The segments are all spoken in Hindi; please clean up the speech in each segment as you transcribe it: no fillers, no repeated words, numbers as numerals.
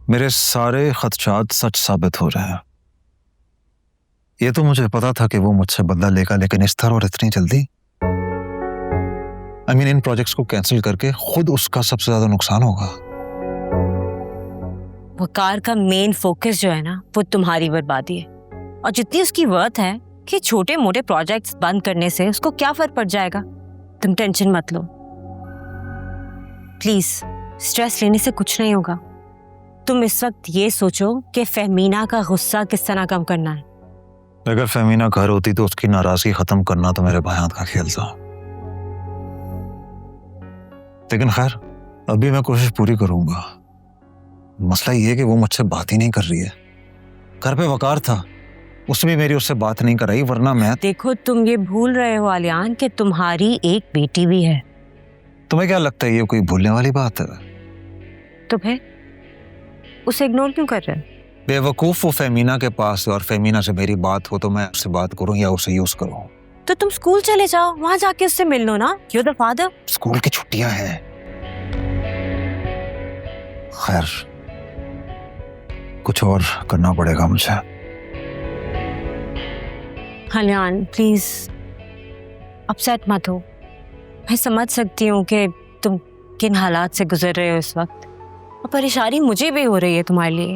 मेरे सारे खदशात सच साबित हो रहे हैं। ये तो मुझे पता था कि वो मुझसे बदला लेगा, लेकिन इस तरह और इतनी जल्दी। इन प्रोजेक्ट्स को कैंसिल करके खुद उसका सबसे ज्यादा नुकसान होगा। वकार का मेन फोकस जो है ना, वो तुम्हारी बर्बादी है। और जितनी उसकी वर्थ है कि छोटे मोटे प्रोजेक्ट्स बंद करने से उसको क्या फर्क पड़ जाएगा। तुम टेंशन मत लो प्लीज, स्ट्रेस लेने से कुछ नहीं होगा। तुम इस वक्त ये सोचो कि फहमीना का गुस्सा किस तरह कम करना है। अगर फहमीना घर होती तो उसकी नाराजगी खत्म करना तो मेरे भाई का खेल था, लेकिन खैर अभी मैं कोशिश पूरी करूंगा। मसला ये है कि वो मुझसे बात ही नहीं कर रही है। घर पे वकार था, उसने भी मेरी उससे बात नहीं कराई, वरना मैं। देखो तुम ये भूल रहे हो आलियान कि तुम्हारी एक बेटी भी है। तुम्हें क्या लगता है ये कोई भूलने वाली बात है? तो फिर उसे इग्नोर क्यों कर रहे हो? बेवकूफ वो फहमीना के पास है और फहमीना से मेरी बात हो तो मैं उससे बात करूं या उसे यूज करूं? तो तुम स्कूल चले जाओ, वहां जाके उससे मिल लो ना। You the father. स्कूल की छुट्टियां हैं। खैर कुछ और करना पड़ेगा मुझे। आलियान प्लीज अपसेट मत हो। मैं समझ सकती हूँ कि तुम किन हालात से गुजर रहे हो इस वक्त, और परेशानी मुझे भी हो रही है तुम्हारे लिए।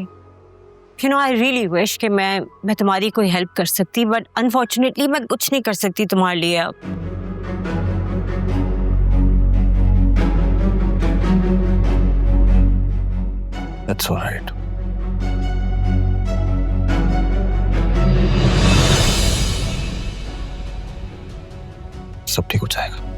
You know I really wish कि मैं तुम्हारी कोई हेल्प कर सकती, बट अनफॉर्चुनेटली मैं कुछ नहीं कर सकती तुम्हारे लिए अब। That's all right. सब ठीक हो जाएगा।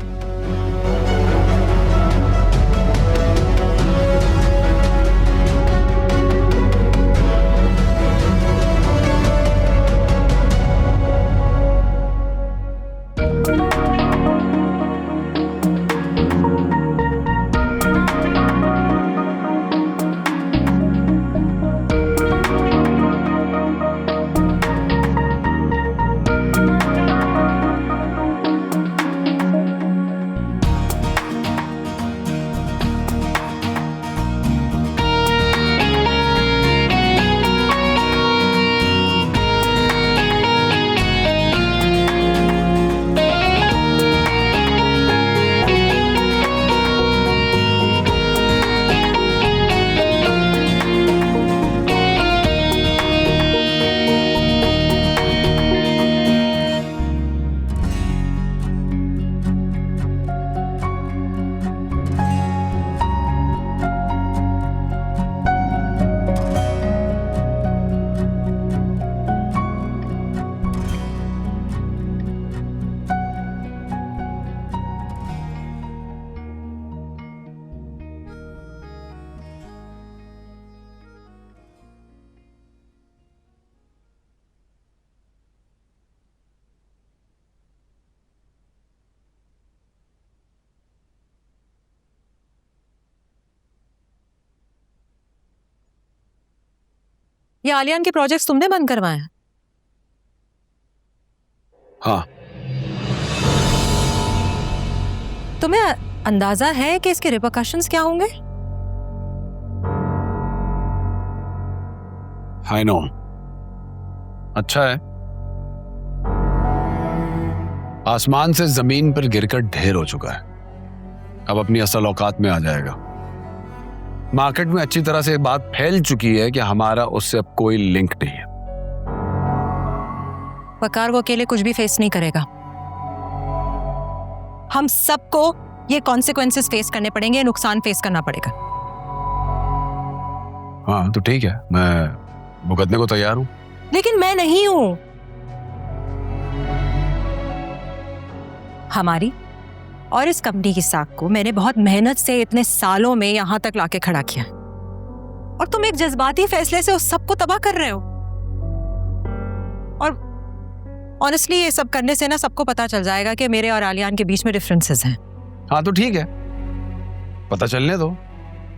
ये आलियान के प्रोजेक्ट्स तुमने बंद करवाए हैं? हाँ। तुम्हें अंदाजा है कि इसके रिपरकशंस क्या होंगे? I know. अच्छा है, आसमान से जमीन पर गिरकर ढेर हो चुका है, अब अपनी असल औकात में आ जाएगा। मार्केट में अच्छी तरह से बात फैल चुकी है कि हमारा उससे अब कोई लिंक नहीं है। वकार वो अकेले कुछ भी फेस नहीं करेगा। हम सबको ये कॉन्सिक्वेंसेस फेस करने पड़ेंगे, नुकसान फेस करना पड़ेगा। हाँ तो ठीक है, मैं भुगतने को तैयार हूं। लेकिन मैं नहीं हूं। हमारी और इस कंपनी की साख को मैंने बहुत मेहनत से इतने सालों में यहां तक लाके खड़ा किया, और तुम एक जज्बाती फैसले से उस सबको तबाह कर रहे हो। और ऑनेस्टली ये सब करने से ना सबको पता चल जाएगा कि मेरे और आलियान के बीच में डिफरेंसेस हैं। हाँ तो ठीक है, पता चलने दो,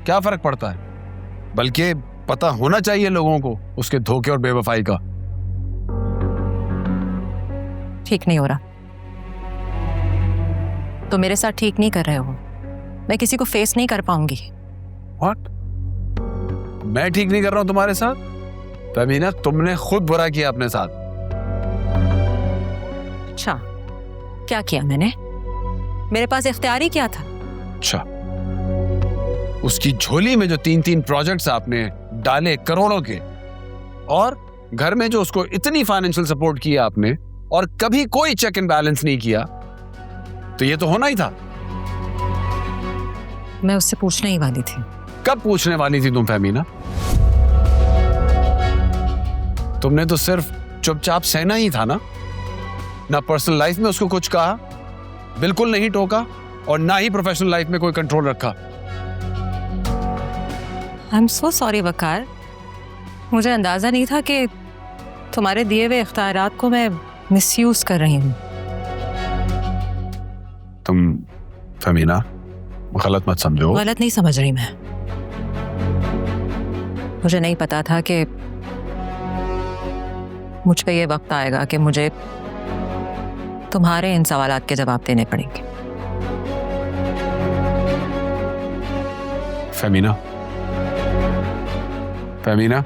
क्या फर्क पड़ता है। बल्कि पता होना चाहिए लोगों को उसके धोखे और बेवफाई का। ठीक नहीं हो रहा तो मेरे साथ ठीक नहीं कर रहे हो। मैं किसी को फेस नहीं कर पाऊंगी। व्हाट? मैं ठीक नहीं कर रहा हूं तुम्हारे साथ? फहमीना, तुमने खुद बुरा किया अपने साथ। अच्छा, क्या किया मैंने? मेरे पास इख्तियार ही क्या था? अच्छा, उसकी झोली में जो 3-3 प्रोजेक्ट्स आपने डाले करोड़ों के, और घर में जो उसको इतनी फाइनेंशियल सपोर्ट किया आपने, और कभी कोई चेक एंड बैलेंस नहीं किया, तो ये तो होना ही था। मैं उससे पूछने ही वाली थी। कब पूछने वाली थी तुम फहमीना? तुमने तो सिर्फ चुपचाप सहना ही था ना। ना पर्सनल लाइफ में उसको कुछ कहा, बिल्कुल नहीं टोका, और ना ही प्रोफेशनल लाइफ में कोई कंट्रोल रखा। आई एम सो सॉरी वकार, मुझे अंदाजा नहीं था कि तुम्हारे दिए हुए इख्तियारात को मैं मिसयूज कर रही हूँ। तुम फहमीना गलत मत समझो। गलत नहीं समझ रही मैं। मुझे नहीं पता था कि मुझ पे ये वक्त आएगा कि मुझे तुम्हारे इन सवालात के जवाब देने पड़ेंगे। फहमीना, फहमीना,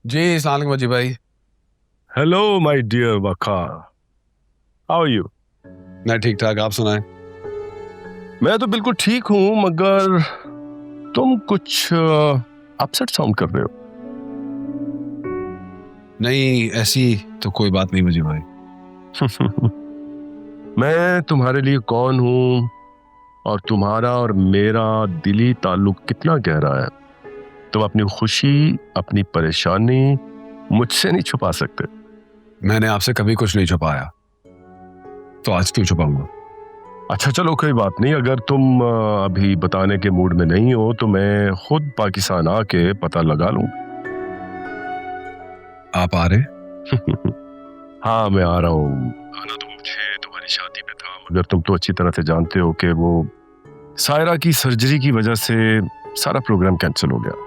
जी अस्सलाम वालेकुम अजी भाई। Hello my dear Waqar, how are you? मैं ठीक ठाक, आप सुनाएं। मैं तो बिल्कुल ठीक हूं, मगर तुम कुछ अपसेट साउंड कर रहे हो। नहीं, ऐसी तो कोई बात नहीं मुझे भाई। मैं तुम्हारे लिए कौन हूं और तुम्हारा और मेरा दिली ताल्लुक कितना गहरा है, तुम अपनी खुशी, अपनी परेशानी मुझसे नहीं छुपा सकते। मैंने आपसे कभी कुछ नहीं छुपाया, तो आज क्यों छुपाऊंगा? अच्छा चलो कोई बात नहीं, अगर तुम अभी बताने के मूड में नहीं हो तो मैं खुद पाकिस्तान आके पता लगा लूं। आप आ रहे? हाँ मैं आ रहा हूँ। आना तो मुझे तुम्हारी शादी पे था, मगर तुम तो अच्छी तरह से जानते हो कि वो सायरा की सर्जरी की वजह से सारा प्रोग्राम कैंसिल हो गया।